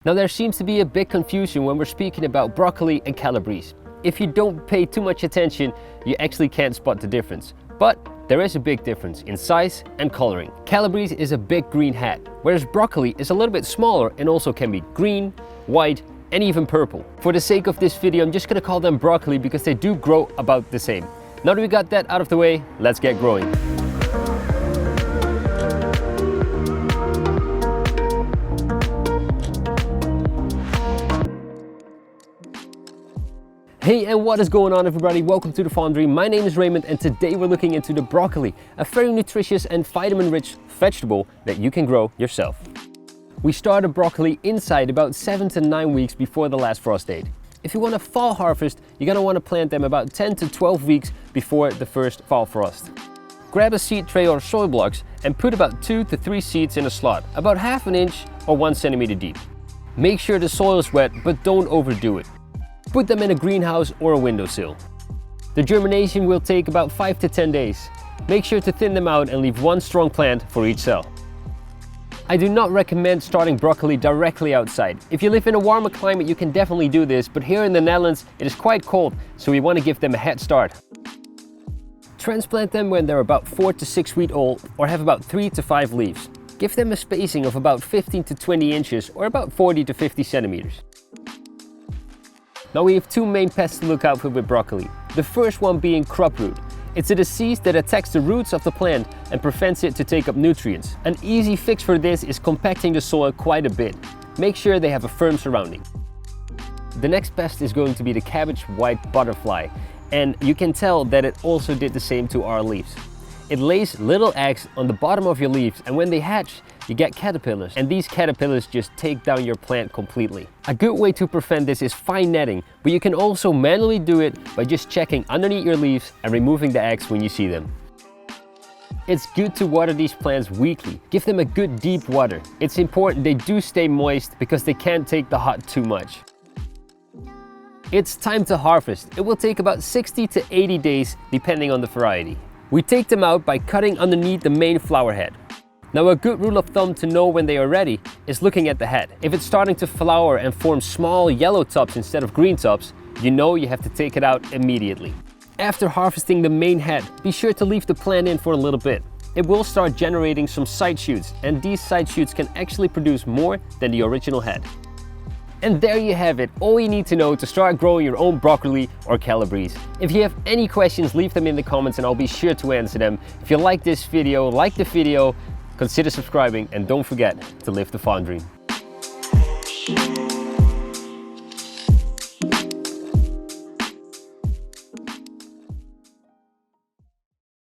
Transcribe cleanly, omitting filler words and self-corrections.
Now there seems to be a big confusion when we're speaking about broccoli and Calabrese. If you don't pay too much attention, you actually can't spot the difference. But there is a big difference in size and coloring. Calabrese is a big green head, whereas broccoli is a little bit smaller and also can be green, white, and even purple. For the sake of this video, I'm just gonna call them broccoli because they do grow about the same. Now that we got that out of the way, let's get growing. Hey, and what is going on, everybody? Welcome to the Farm Dream. My name is Raymond, and today we're looking into the broccoli, a very nutritious and vitamin-rich vegetable that you can grow yourself. We started broccoli inside about 7 to 9 weeks before the last frost date. If you want a fall harvest, you're gonna want to plant them about 10 to 12 weeks before the first fall frost. Grab a seed tray or soil blocks and put about 2 to 3 seeds in a slot, about ½ an inch or 1 centimeter deep. Make sure the soil is wet, but don't overdo it. Put them in a greenhouse or a windowsill. The germination will take about 5 to 10 days. Make sure to thin them out and leave one strong plant for each cell. I do not recommend starting broccoli directly outside. If you live in a warmer climate, you can definitely do this, but here in the Netherlands it is quite cold, so we want to give them a head start. Transplant them when they're about 4 to 6 weeks old or have about 3 to 5 leaves. Give them a spacing of about 15 to 20 inches or about 40 to 50 centimeters. Now we have two main pests to look out for with broccoli. The first one being crop root. It's a disease that attacks the roots of the plant and prevents it to take up nutrients. An easy fix for this is compacting the soil quite a bit. Make sure they have a firm surrounding. The next pest is going to be the cabbage white butterfly, and you can tell that it also did the same to our leaves. It lays little eggs on the bottom of your leaves, and when they hatch, you get caterpillars, and these caterpillars just take down your plant completely. A good way to prevent this is fine netting, but you can also manually do it by just checking underneath your leaves and removing the eggs when you see them. It's good to water these plants weekly. Give them a good deep water. It's important they do stay moist because they can't take the hot too much. It's time to harvest. It will take about 60 to 80 days depending on the variety. We take them out by cutting underneath the main flower head. Now a good rule of thumb to know when they are ready is looking at the head. If it's starting to flower and form small yellow tops instead of green tops, you know you have to take it out immediately. After harvesting the main head, be sure to leave the plant in for a little bit. It will start generating some side shoots, and these side shoots can actually produce more than the original head. And there you have it, all you need to know to start growing your own broccoli or Calabrese. If you have any questions, leave them in the comments and I'll be sure to answer them. If you like this video, like the video, consider subscribing and don't forget to live the farm dream.